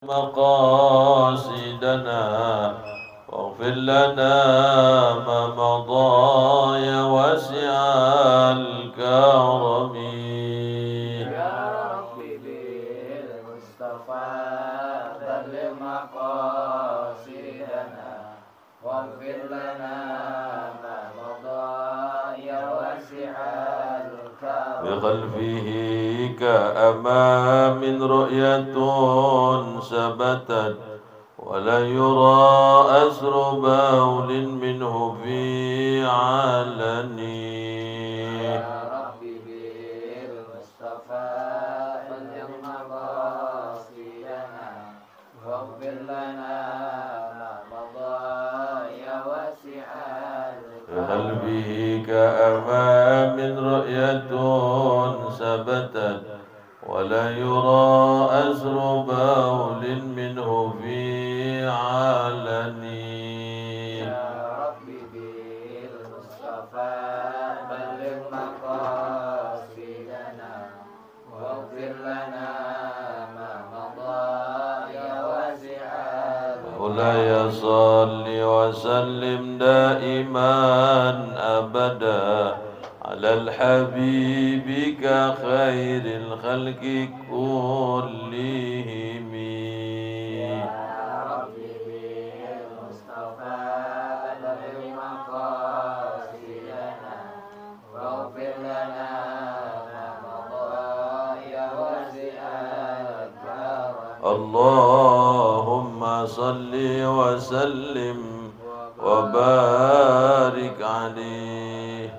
مقاصدنا واغفر لنا ما مضى يا واسع الكرم يا ربي بالمصطفى بلغ مقاصدنا واغفر لنا ما مضى يا واسع الكرم بخلفه كأمام رؤية ثبتت ولا يرى أسر بول منه في علني يا ربي بالمصطفى بلغ مقاصدنا واغفر لنا ما مضى يا واسع بقلبه كأمام رؤية ثبتت ولا يرى أسر بول منه في علني يا ربي بالمصطفى بلغ مقاصدنا واغفر لنا ما مضى يا واسع مولاي صل وسلم دائما أبدا على الحبيب كخير الخلق كلهم يا ربي بالمصطفى بلغ مقاصدنا واغفر لنا ما مضى يا واسع الكرم اللهم صل وسلم وبارك عليه.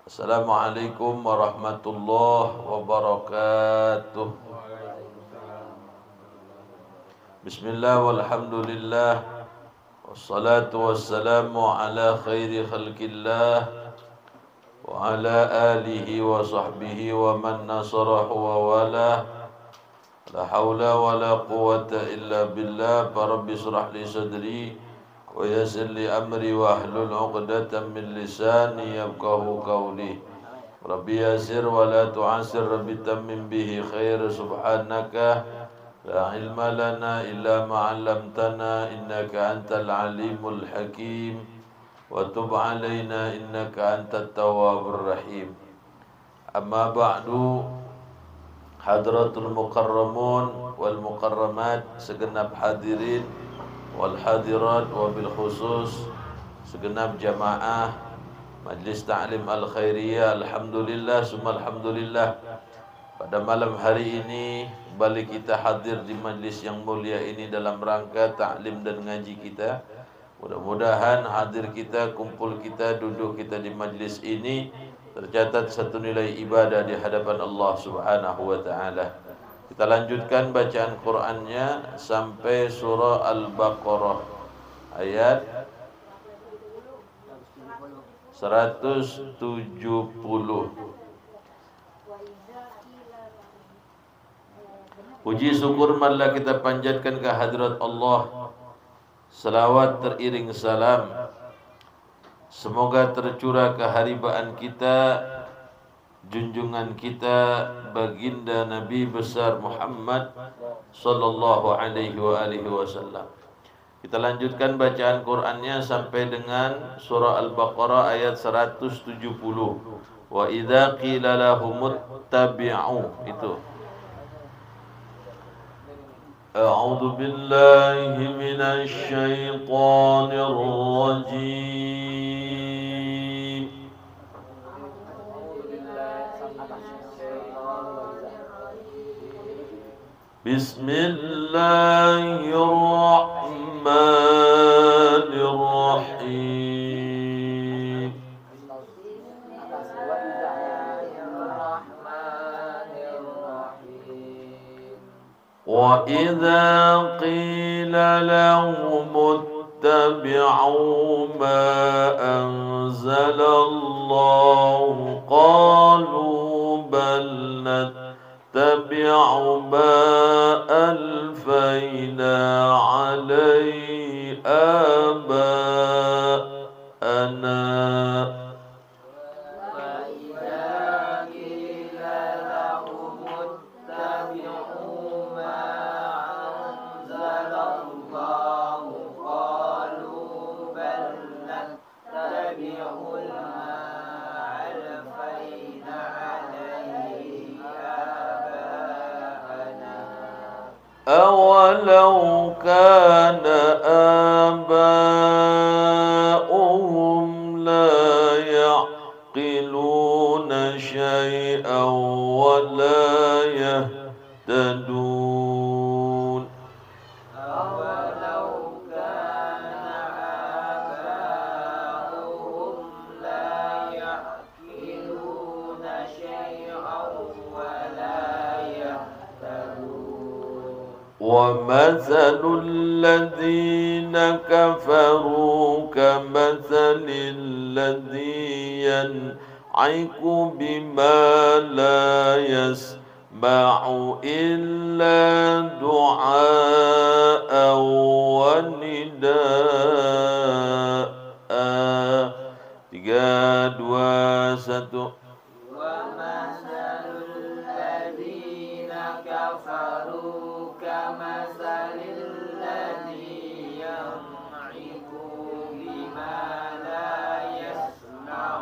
Assalamualaikum warahmatullahi wabarakatuh. Bismillah walhamdulillah wassalatu wassalamu ala khairi khalqillah wa ala alihi wa sahbihi wa man nasarahu wa walah. La hawla wa la quwwata illa billah. Rabbi shrah li sadri wa yassir li amri wa hlul 'uqdatam min lisani yafqahu qawli. Rabbi yassir wa la tu'assir, Rabbi tammim bihi khair. Subhanaka la ilma lana illa ma 'allamtana innaka antal alimul hakim wa tub 'alaina innaka antat tawwabur rahim. Amma ba'du, hadratul mukarramun wal mukarramat, segenap hadirin wal hadirat, wabil khusus segenap jamaah Majlis Ta'lim Al-Khairiyah. Alhamdulillah summa alhamdulillah, pada malam hari ini kembali kita hadir di majlis yang mulia ini dalam rangka ta'lim dan ngaji kita. Mudah-mudahan hadir kita, kumpul kita, duduk kita di majlis ini tercatat satu nilai ibadah di hadapan Allah Subhanahu wa taala. Kita lanjutkan bacaan Qur'annya sampai surah Al-Baqarah ayat 170. Puji syukur marilah kita panjatkan ke hadirat Allah. Salawat teriring salam semoga tercurah ke haribaan kita, junjungan kita, baginda Nabi besar Muhammad sallallahu alaihi wa alihi wasallam. Kita lanjutkan bacaan Qur'annya sampai dengan surah Al-Baqarah ayat 170. Wa idza qila lahumuttabi'u, itu. A'udzu billahi minasy syaithanir rajim. Bismillahirrahmanirrahim. Wa idza qila lahum ittabi'u ma anzalallahu qalu bal nattabi'u ma alfayna alayhi aba'ana. أولو كان آباؤهم لا يعقلون شيئا ولا يهتدون أولو كان آباؤهم لا يعقلون شيئا ولا يهتدون ومثل الذين كفروا كمثل الذي ينعق بما لا يسمع إلا دعاء ونداء 3, 2, 1 ومثل الذين كفروا كمثل الذي ينعق بما لا يسمع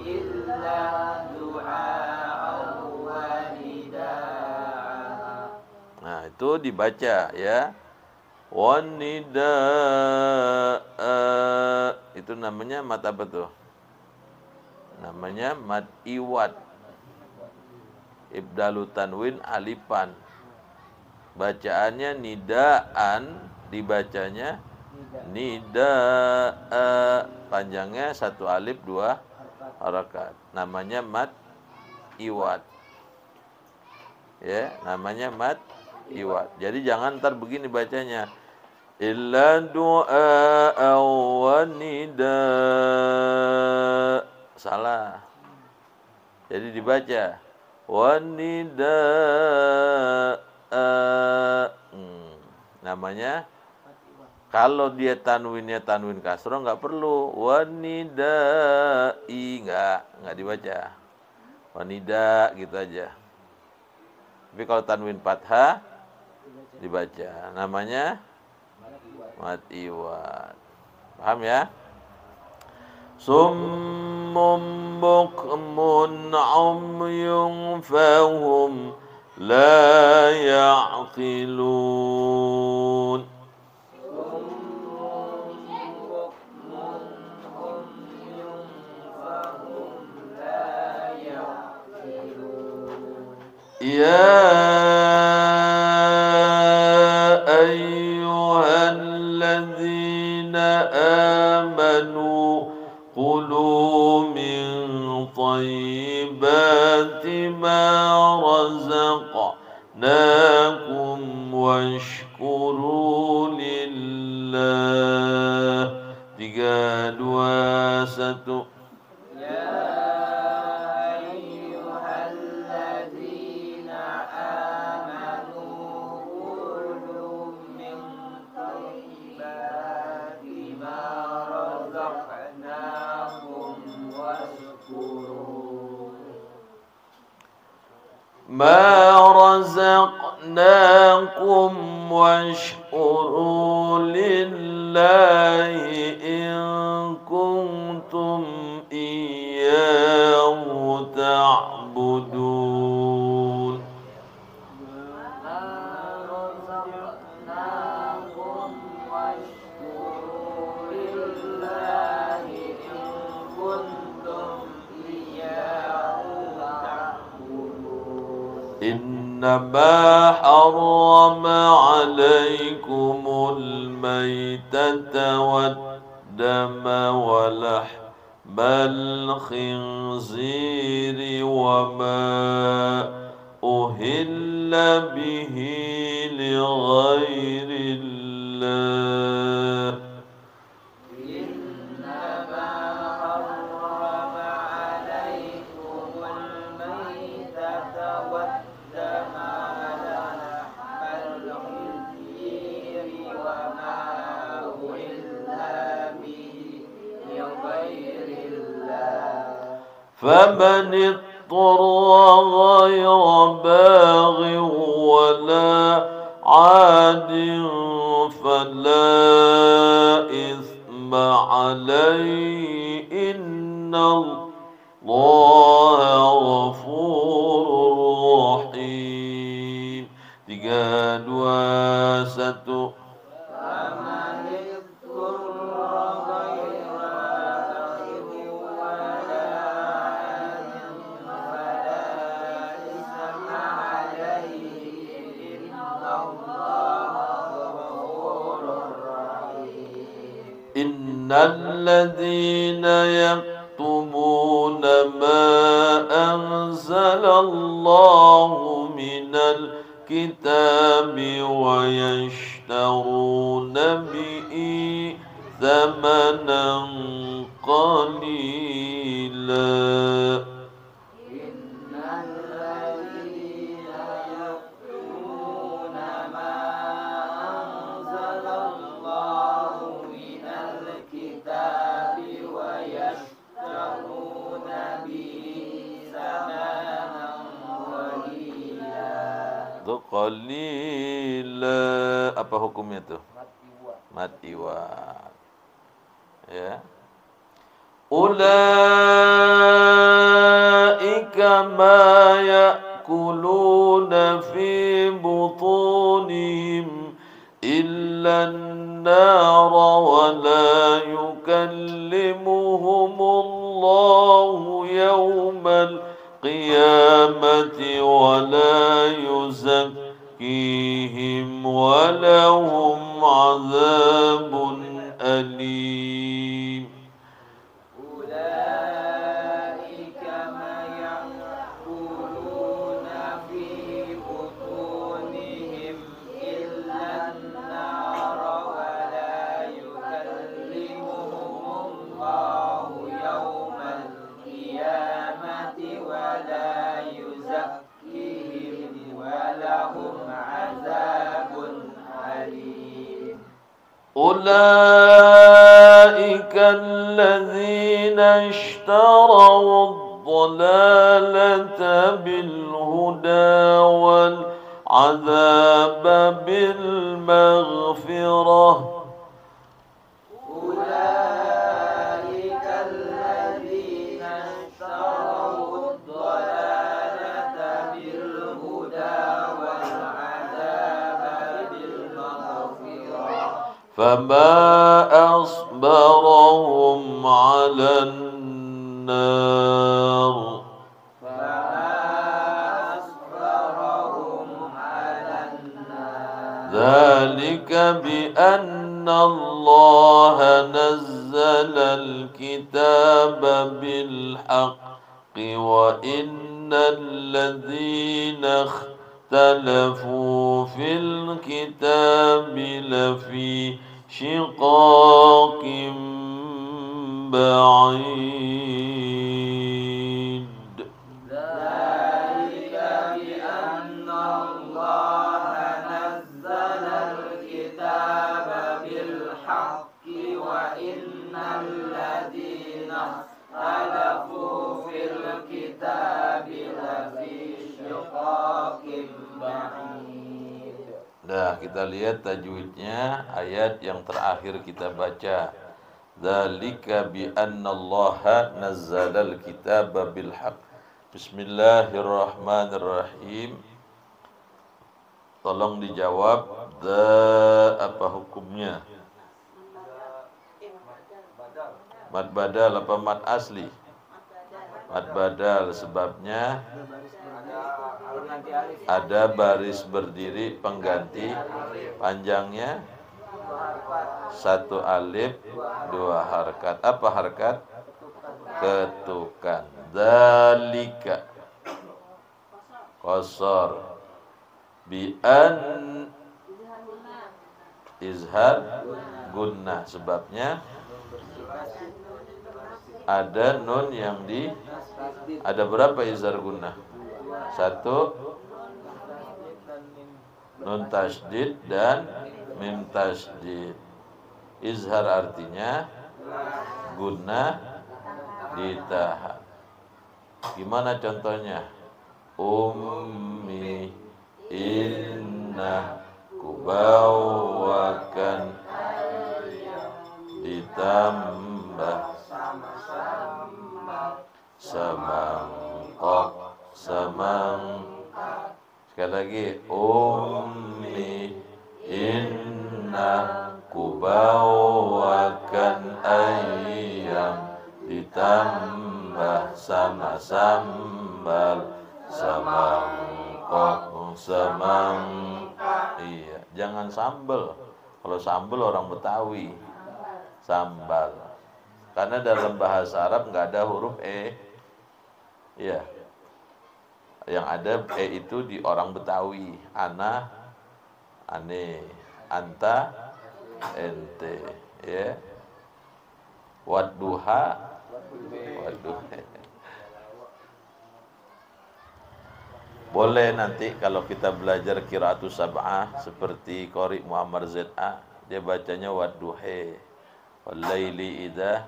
إلا دعاء ونداء. Nah, itu dibaca ya. Wanida itu namanya mat apa tuh? Namanya mat iwad. Ibdalu tanwin alifan. Bacaannya nidaan, dibacanya nidaa. Panjangnya 1 alif 2 harakat. Namanya mat iwad. Ya, namanya mat iwad. Jadi jangan ntar begini bacanya. Illa du'a wa nidaa. Salah. Jadi dibaca wa nidaa. Namanya kalau dia tanwinnya tanwin kasroh nggak perlu wa nidai, nggak dibaca. Wa nida gitu aja. Tapi kalau tanwin fathah dibaca. Namanya mat iwad. Paham ya? Summum bukmun umyun fahum la ya'qilun. Ya ayyuhalladzina amanu qulu min thayyibati ma razaqnakum washkuru lillah. 3, 2, 1 ما رزقناكم واشكروا لله إن كنتم إياه تعبدون. إنما حرم عليكم الميتة والدم ولحم الخنزير وما أهل به لغير الله. فمن اضطر غير باغ ولا عاد فلا إثم عليه إن الله غفور رحيم. 3, 3, 2, 1. الذين يكتمون ما أنزل الله من الكتاب ويشترون به ثمنا قليلا qalila, apa hukumnya tuh? Matiwa. Ya. Ulaika ma ya'kuluna fi butunihim illa an-nar wa la yukallimuhumullahu yawmal qiyamati wa la yuzakkihim wa lahum 'adzabun alim. أولئك الذين اشتروا الضلالة بالهدى والعذاب بالمغفرة فما أصبرهم على النار ذلك بأن الله نزل الكتاب بالحق وإن الذين اختلفوا في الكتاب لفي شقاق بعيد ذلك بأن الله نزل الكتاب بالحق وإن الذين اختلفوا في الكتاب لفي شقاق بعيد. Nah, kita lihat tajwidnya ayat yang terakhir kita baca. Dzalika bi annallaha nazzalal kitaba bil haqq. Bismillahirrahmanirrahim. Tolong dijawab, apa hukumnya? Mad badal apa mad asli? Mad badal, sebabnya ada baris berdiri pengganti, panjangnya 1 alif 2 harkat. Apa harkat? Ketukan. Dzalika qasar bi an izhar gunnah, sebabnya ada nun yang ada berapa izhar gunnah? 1 nun tasydid dan mim tasydid. Izhar artinya gunnah ditahan. Gimana contohnya? Ummi inna kubawakan ditambah semangkok Sekali lagi, ummi inna kubawakan ayam ditambah sama sambal semangkok. Iya, jangan sambal. Kalau sambal orang Betawi, sambal. Karena dalam bahasa Arab nggak ada huruf e. Iya. Yang ada e itu di orang Betawi. Ana, ane, anta, ente, ya. Wadduha, wadduha. Boleh nanti kalau kita belajar qiraatus sab'ah seperti Qori Muhammad ZA, dia bacanya wadduhe, walaili idza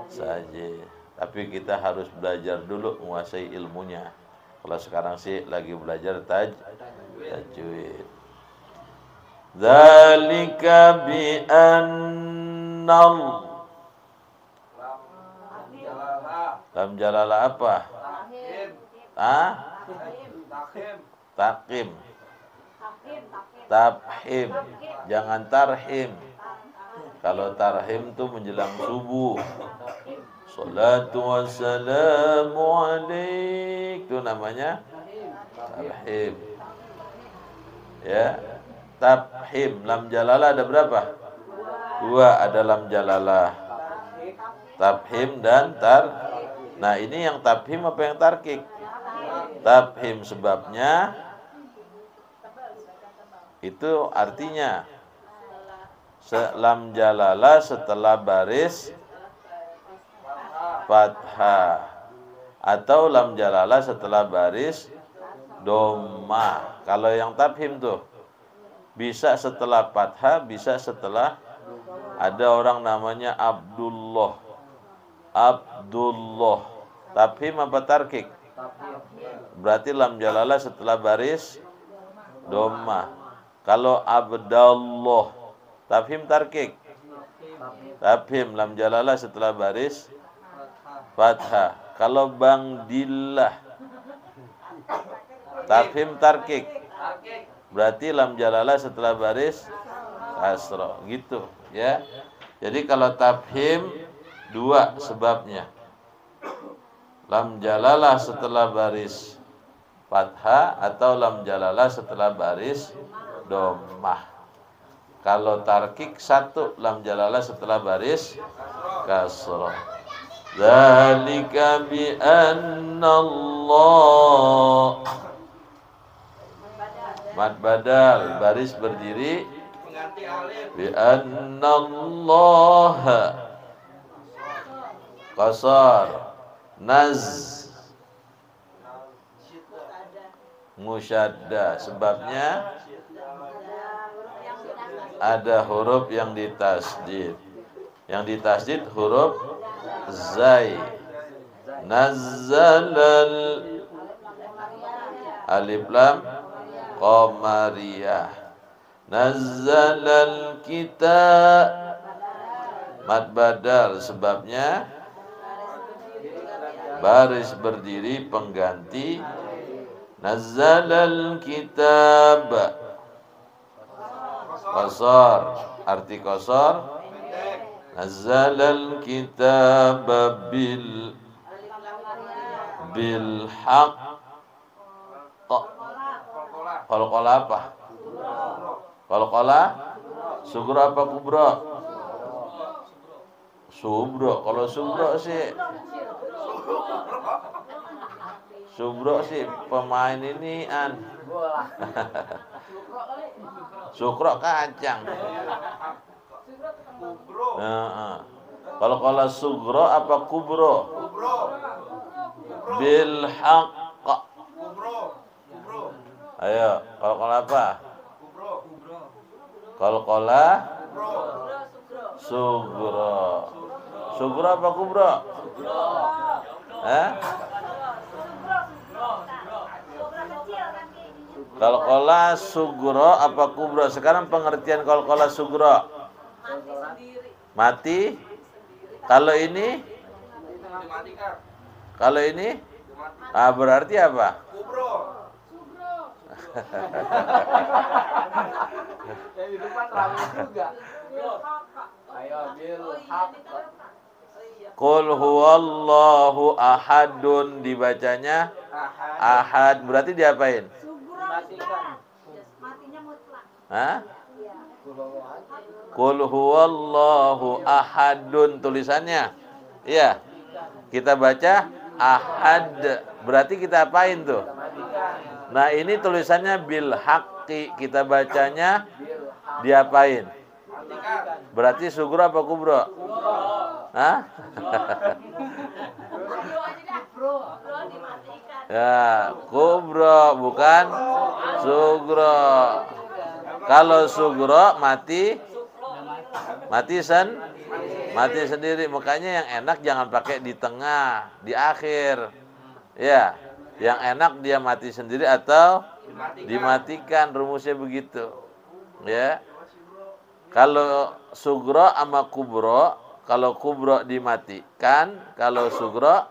saja. Tapi kita harus belajar dulu menguasai ilmunya. Kalau sekarang sih lagi belajar tajwid. Dzalika bi annal lam jalalah apa? Takim. Tabhim. Jangan tarhim. Kalau tarhim tuh menjelang subuh. Salatu wassalamu alaik, itu namanya tarhim. Ya. Tabhim. Lam jalalah ada berapa? 2 ada lam jalalah. Tabhim dan Nah, ini yang tabhim apa yang tarkik? Tabhim sebabnya itu artinya lam jalalah setelah baris fathah atau lam jalalah setelah baris dhamma. Kalau yang tabhim tuh bisa setelah fathah, bisa setelah, ada orang namanya Abdullah. Tabhim apa tarkik? Berarti lam jalalah setelah baris dhamma. Kalau Abdallah, tabhim tarkik? Tabhim, lam jalalah setelah baris fathah. Kalau Bangdillah, tabhim tarkik? Berarti lam jalalah setelah baris kasrah. Gitu ya. Jadi kalau tabhim 2 sebabnya. Lam jalalah setelah baris fathah atau lam jalalah setelah baris dhammah. Kalau tarkik 1 lam jalalah setelah baris kasrah. Dzalika bi annallah. Mad badal baris berdiri bi annallaha qasar musyadda, sebabnya ada huruf yang ditasdid. Yang ditasdid huruf zai. Nazzalal alif lam qamariyah. Nazzalal kitab mad badal, sebabnya baris berdiri pengganti. Nazzalal kitab qasar, arti qasar. Nazzalal kitab bil haqq. Qalqalah apa? Qalqalah sugra apa kubra? Subro. Kalau subro sih pemain ini Sukro kacang. Kalau sugro apa kubro? Bil haqq. Ayo, kalau apa? Kalau sugro. Sugro apa kubro? Qalqalah sugro apa kubro? Sekarang pengertian qalqalah sugro. Mati. Kalau ini? Kalau ini? Berarti apa? Yang di depan ramai juga. Ayo bil haq. Qul huwallahu ahadun dibacanya ahad. Berarti diapain? Dimatikan. Matinya mutlak. Hah? Qul huwallahu ahadun tulisannya. Iya. Kita baca ahad. Berarti kita apain tuh? Nah, ini tulisannya bil haqqi. Kita bacanya diapain? Berarti sugro apa kubro? Hah? Ya, kubro bukan sugro. Kalau sugro mati sendiri. Makanya yang enak jangan pakai di tengah, di akhir. Ya, yang enak dia mati sendiri atau dimatikan. Rumusnya begitu. Ya. Kalau sugro sama kubro, kalau kubro dimatikan, kalau sugro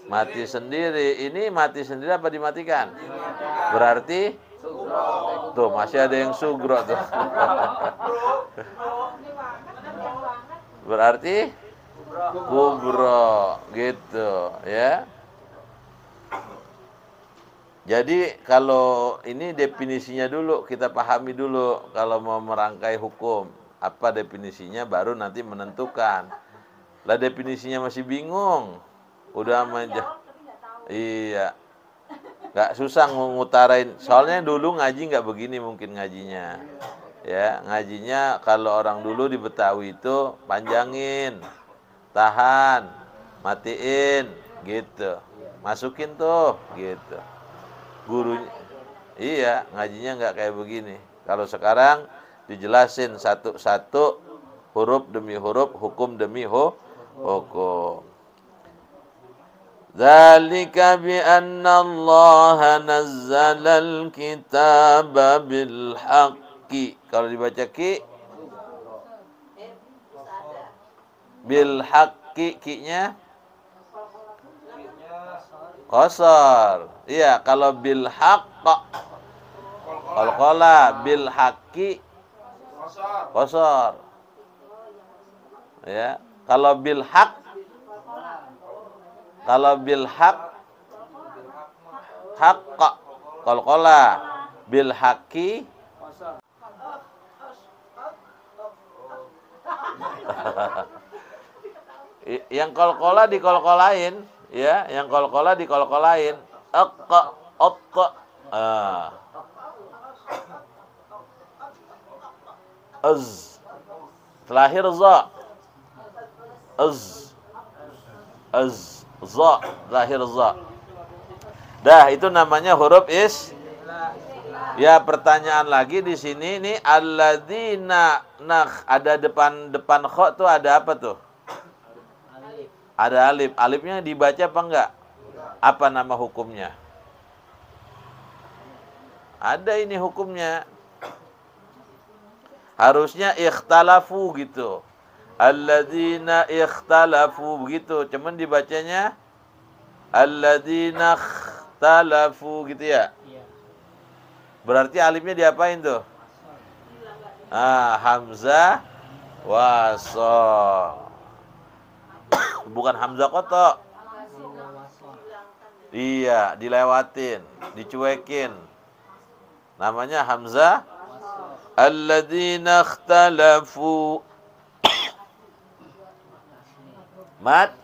mati sendiri. Ini mati sendiri apa dimatikan? Berarti tuh masih ada yang sugro tuh. Berarti kubro gitu ya. Jadi kalau ini definisinya dulu kita pahami dulu kalau mau merangkai hukum. Apa definisinya baru nanti menentukan. Lah definisinya masih bingung. Udah iya. Nggak susah ngutarain. Soalnya dulu ngaji nggak begini mungkin ngajinya. Ya, ngajinya kalau orang dulu di Betawi itu panjangin, tahan, matiin, gitu. Masukin tuh, gitu. Gurunya, iya, ngajinya nggak kayak begini. Kalau sekarang dijelasin satu-satu, huruf demi huruf, hukum demi hukum. Dzalika bi anna Allah nazzala al-kitaba bil haqqi. Kalau dibaca ki bil haqqi, ki-nya qasar. Iya, kalau bil haqq qalqala, bil haqqi qasar. Ya, kalau bil haqq haqq qalqala, bil haqqi yang qalqala dikolkolain. Ya, yang kol-kola dikol-kolain. Aqqa, otta. Az. Terakhir za. Az. Za. Terakhir za. Dah, itu namanya huruf Ya, pertanyaan lagi di sini nih alladzina ada depan kha tuh ada apa tuh? Ada alif. Alifnya dibaca apa enggak? Apa nama hukumnya? Ada ini hukumnya. Harusnya ikhtalafu gitu. Alladzina ikhtalafu begitu. Cuman dibacanya alladzina ikhtalafu gitu ya. Berarti alifnya diapain tuh? Hamzah wasol. Bukan hamzah kotok. Iya, dilewatin, dicuekin. Namanya hamzah alladzina ikhtalafu. Mat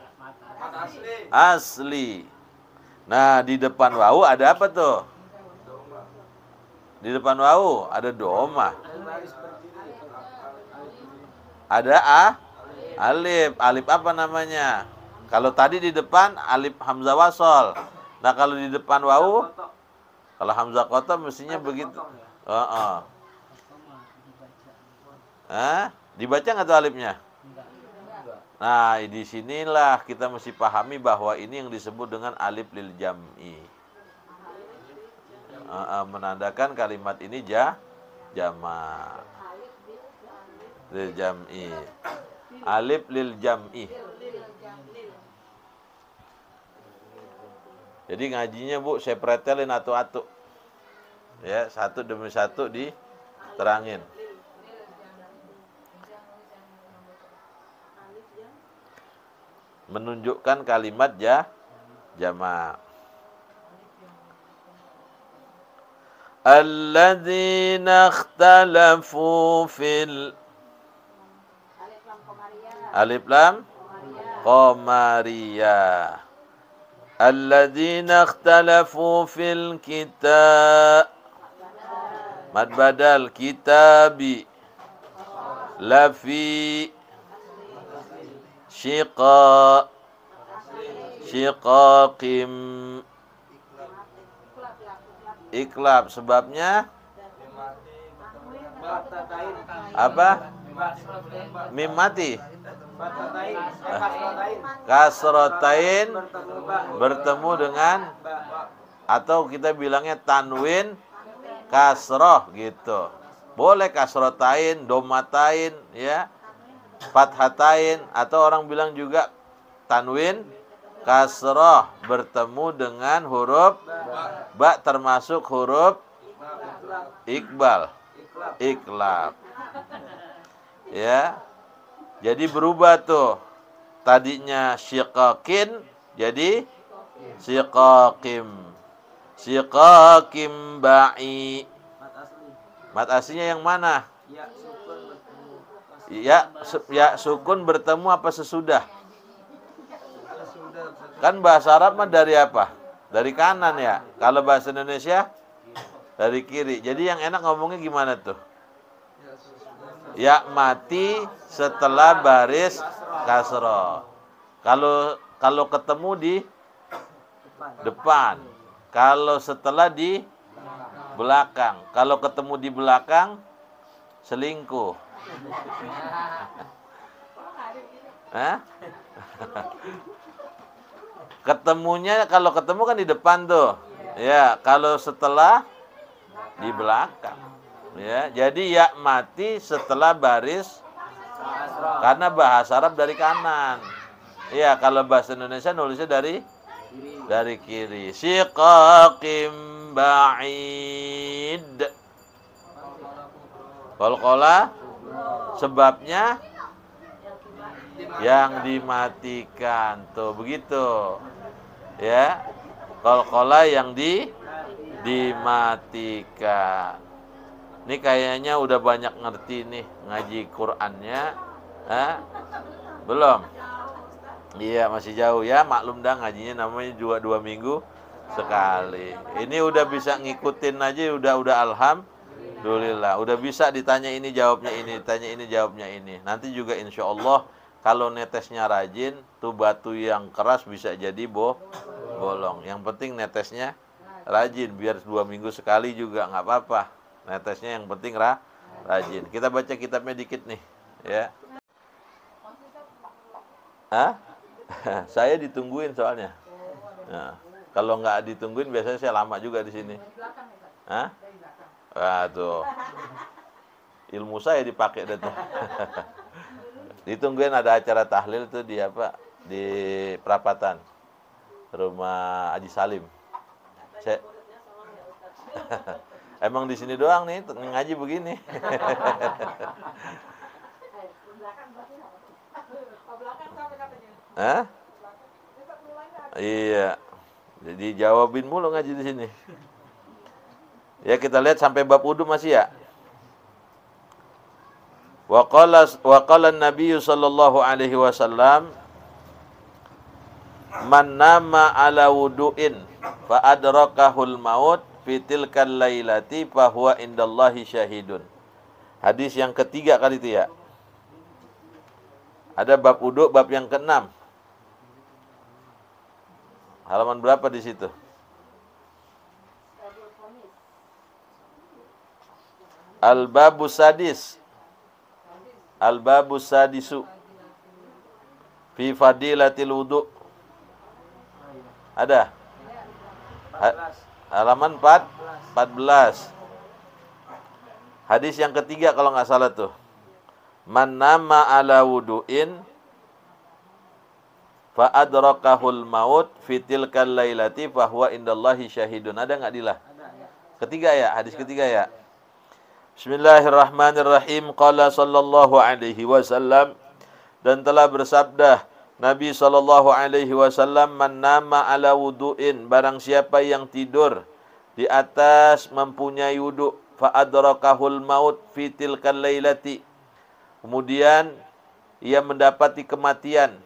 asli. Nah, di depan wawu ada apa tuh? Di depan wawu ada doma. Ada alif. Alif apa namanya? Kalau tadi di depan alif hamzah wasol. Nah, kalau di depan wawu, kalau hamzah kotor mestinya begitu. Dibaca nggak tuh alifnya? Nah, di sinilah kita mesti pahami bahwa ini yang disebut dengan alif lil jam'i. Menandakan kalimat ini jama' lil jam'i. Alif lil jam'i. Jadi ngajinya Bu, saya pretelin atu-atu. Ya, satu demi satu diterangin. Menunjukkan kalimat jamak. Alladzina ikhtalafu fil alif lam qamariyah. Alladzina ikhtalafu fil kitab mad badal kitabi lafi shiqaqim iklab. Sebabnya apa? Mim mati. Kasrotain bertemu dengan, atau kita bilangnya tanwin kasroh gitu. Boleh kasrotain, domatain, ya, fathatain, atau orang bilang juga tanwin kasroh bertemu dengan huruf ba, termasuk huruf iklab. Ya. Jadi berubah tuh. Tadinya syiqaqin jadi syiqaqim. Syiqaqim ba'i. Mat aslinya yang mana? Ya sukun bertemu apa sesudah? Kan bahasa Arab mah dari apa? Dari kanan ya. Kalau bahasa Indonesia dari kiri. Jadi yang enak ngomongnya gimana tuh? Ya mati setelah baris kasroh. Kalau ketemu di depan. Kalau setelah di belakang. Kalau ketemu di belakang selingkuh. Hah? Ketemunya, kalau ketemu kan di depan tuh. Ya, kalau setelah di belakang. Ya, jadi ya mati setelah baris, karena bahasa Arab dari kanan. Ya, kalau bahasa Indonesia nulisnya dari kiri. Shiqaqim ba'id. Qalqalah sebabnya yang dimatikan. Tuh begitu. Ya. Qalqalah yang dimatikan. Ini kayaknya udah banyak ngerti nih ngaji Qur'annya. Belum? Iya, masih jauh ya. Maklum dah, ngajinya namanya juga 2 minggu sekali. Ini udah bisa ngikutin aja, udah alhamdulillah. Udah bisa ditanya ini jawabnya ini, ditanya ini jawabnya ini. Nanti juga insya Allah kalau netesnya rajin, tuh batu yang keras bisa jadi bolong. Yang penting netesnya rajin, biar 2 minggu sekali juga nggak apa-apa. Netesnya yang penting rajin. Kita baca kitabnya dikit nih, ya. Saya ditungguin soalnya. Nah, kalau nggak ditungguin biasanya saya lama juga di sini. Tuh. Ilmu saya dipakai dah tuh. Ditungguin, ada acara tahlil tuh di apa? Di Perapatan. Rumah Haji Salim. Emang di sini doang nih ngaji begini. Iya. Jadi jawabin mulu ngaji di sini. Ya, kita lihat sampai bab wudu masih ya. Wa qala an-nabiy sallallahu alaihi wasallam, man nama ala wudu'in fa adrakahul maut fi tilkal lailati fa huwa indallahi syahidun. Hadis yang ketiga kali itu ya. Ada bab wudu, bab yang ke-6. Halaman berapa di situ? Al-babus sadis. Al-babus sadisu fi fadilatil wudu. Ada? Halaman 14. Hadis yang ketiga kalau nggak salah tuh. Man nama ala wudu'in fa adrakahul maut fi tilkal lailati fa huwa indallahi syahidun. Ada nggak Dilah? Ketiga ya, hadis ketiga ya. Bismillahirrahmanirrahim. Qala sallallahu alaihi wasallam, dan telah bersabda Nabi sallallahu alaihi wasallam, man nama ala wudu'in, barang siapa yang tidur di atas mempunyai wudu, fa adrakahul maut fi tilkal lailati, kemudian ia mendapati kematian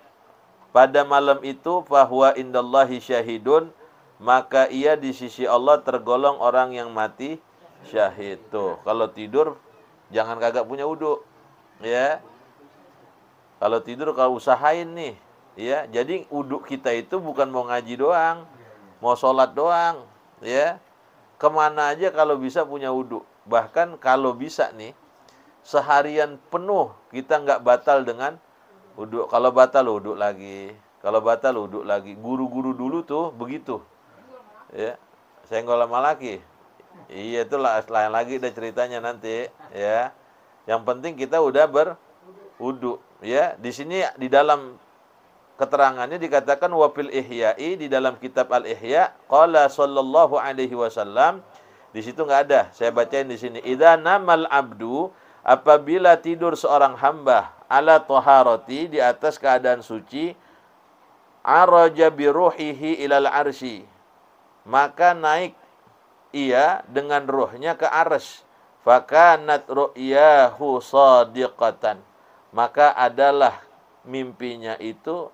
pada malam itu, fahuwa indallahi syahidun, maka ia di sisi Allah tergolong orang yang mati syahid. Tuh, kalau tidur jangan kagak punya wudu, ya. Kalau tidur kalau usahain nih, ya. Jadi wudu kita itu bukan mau ngaji doang, mau sholat doang, ya. Kemana aja kalau bisa punya wudu. Bahkan kalau bisa nih, seharian penuh kita nggak batal dengan wudu. Kalau batal wudu lagi. Kalau batal wudu lagi. Guru-guru dulu tuh begitu. Ya. Saya nggak lama lagi. Iya, itulah lain lagi deh ceritanya nanti, ya. Yang penting kita udah berwudu, ya. Di sini di dalam keterangannya dikatakan wafil ihya'i, di dalam kitab al-ihya, qala sallallahu alaihi wasallam, di situ nggak ada, saya bacain di sini, idza namal abdu, apabila tidur seorang hamba ala taharati, di atas keadaan suci, araja bi ruhihi ilal arsy, maka naik ia dengan ruhnya ke arsy, fakanat ru'yahu shadiqatan, maka adalah mimpinya itu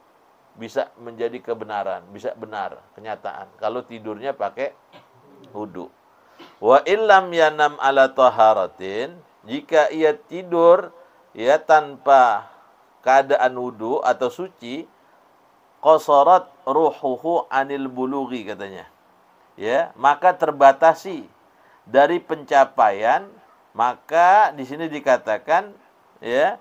bisa menjadi kebenaran, bisa benar, kenyataan. Kalau tidurnya pakai wudu. Wa illam yanam ala taharatin, jika ia tidur ya tanpa keadaan wudu atau suci, qasarat ruhuhu anil bulughi katanya. Ya, maka terbatasi dari pencapaian, maka di sini dikatakan ya,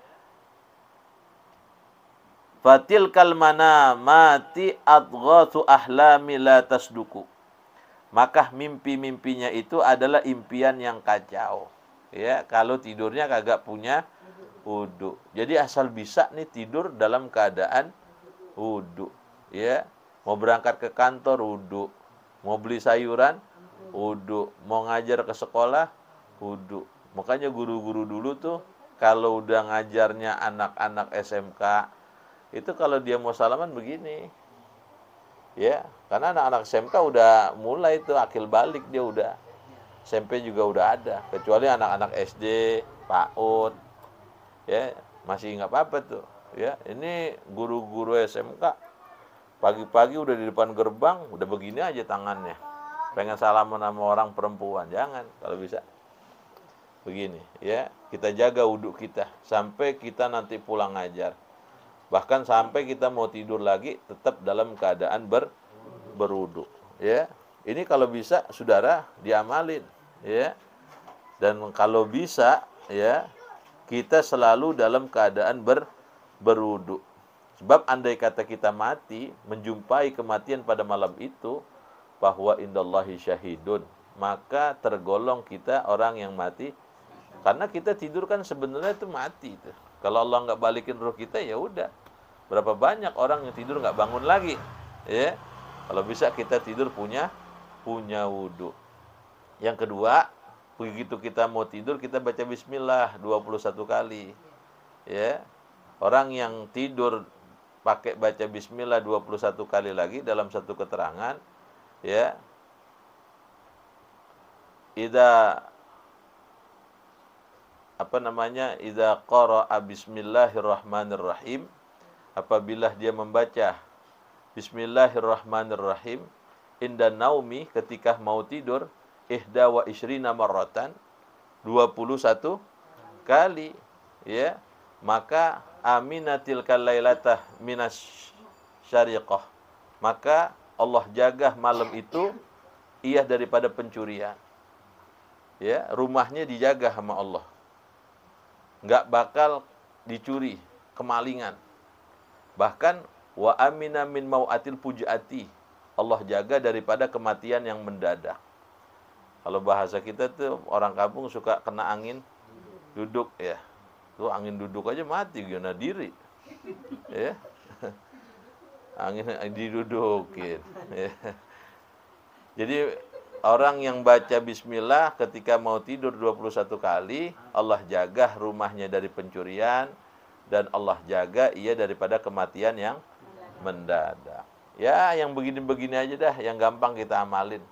fatilkal manamati adghatsu ahlami la tasduku, maka mimpi-mimpinya itu adalah impian yang kacau, ya, kalau tidurnya kagak punya wudu. Jadi asal bisa nih tidur dalam keadaan wudu, ya. Mau berangkat ke kantor wudu, mau beli sayuran wudu, mau ngajar ke sekolah wudu. Makanya guru-guru dulu tuh kalau udah ngajarnya anak-anak SMK, itu kalau dia mau salaman begini, ya, karena anak-anak SMK udah mulai tuh akil balik, dia udah SMP juga udah ada, kecuali anak-anak SD, PAUD, ya, masih nggak apa-apa tuh, ya. Ini guru-guru SMK pagi-pagi udah di depan gerbang, udah begini aja tangannya, pengen salaman sama orang perempuan, jangan, kalau bisa begini, ya. Kita jaga wudhu kita sampai kita nanti pulang ngajar. Bahkan sampai kita mau tidur lagi tetap dalam keadaan berwudu, ya. Ini kalau bisa saudara diamalin, ya. Dan kalau bisa, ya, kita selalu dalam keadaan berwudu. Sebab andai kata kita mati, menjumpai kematian pada malam itu, bahwa indallahi syahidun, maka tergolong kita orang yang mati. Karena kita tidur kan sebenarnya itu mati itu. Kalau Allah nggak balikin ruh kita, ya udah. Berapa banyak orang yang tidur nggak bangun lagi, ya. Kalau bisa kita tidur punya wudu. Yang kedua, begitu kita mau tidur kita baca bismillah 21 kali, ya. Orang yang tidur pakai baca bismillah 21 kali lagi dalam satu keterangan, ya. Idza qara'a bismillahirrahmanirrahim, apabila dia membaca bismillahirrahmanirrahim inda naumi, ketika mau tidur, ihda wa ishrina marratan, 21 kali, ya, maka aminatil kalailatah minas syariqah, maka Allah jaga malam itu ia daripada pencurian, ya, rumahnya dijaga sama Allah, nggak bakal dicuri, kemalingan. Bahkan wa amina min mau'atil fujaati, Allah jaga daripada kematian yang mendadak. Kalau bahasa kita tuh orang kampung suka kena angin duduk, ya. Tuh angin duduk aja mati, gimana diri. Ya. Angin didudukin, ya. Jadi orang yang baca bismillah ketika mau tidur 21 kali, Allah jaga rumahnya dari pencurian dan Allah jaga ia daripada kematian yang mendadak. Ya, yang begini-begini aja dah, yang gampang kita amalin.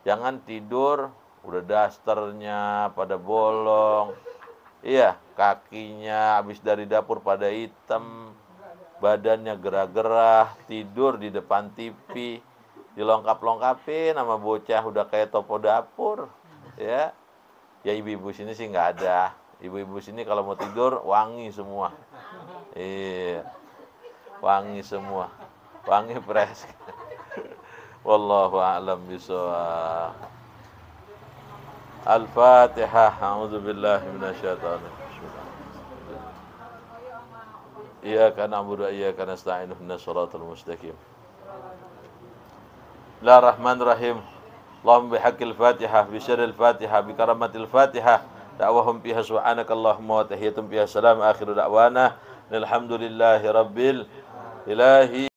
Jangan tidur udah dasternya pada bolong. Iya, kakinya habis dari dapur pada hitam, badannya gerah-gerah, tidur di depan TV, dilongkap-longkapin sama bocah udah kayak topo dapur. Ya, ya ibu-ibu sini sih nggak ada. Ibu-ibu sini kalau mau tidur wangi semua. Iya, wangi semua, wangi fresh. Wallahu a'lam bishawab. Al-Fatihah. A'udzubillahi minasyaitonir rajim. Iyyaka na'budu wa iyyaka nasta'in ihdinas shiratal mustaqim. Bismillahirrahmanirrahim. Allahumma bihaqqil Fatihah, bi syarril Fatihah, bi karamatil Fatihah. Da'wahum fiha subhanakallahumma wa tahiyatum fiha salam. Akhiru da'wana alhamdulillahi rabbil ilahi.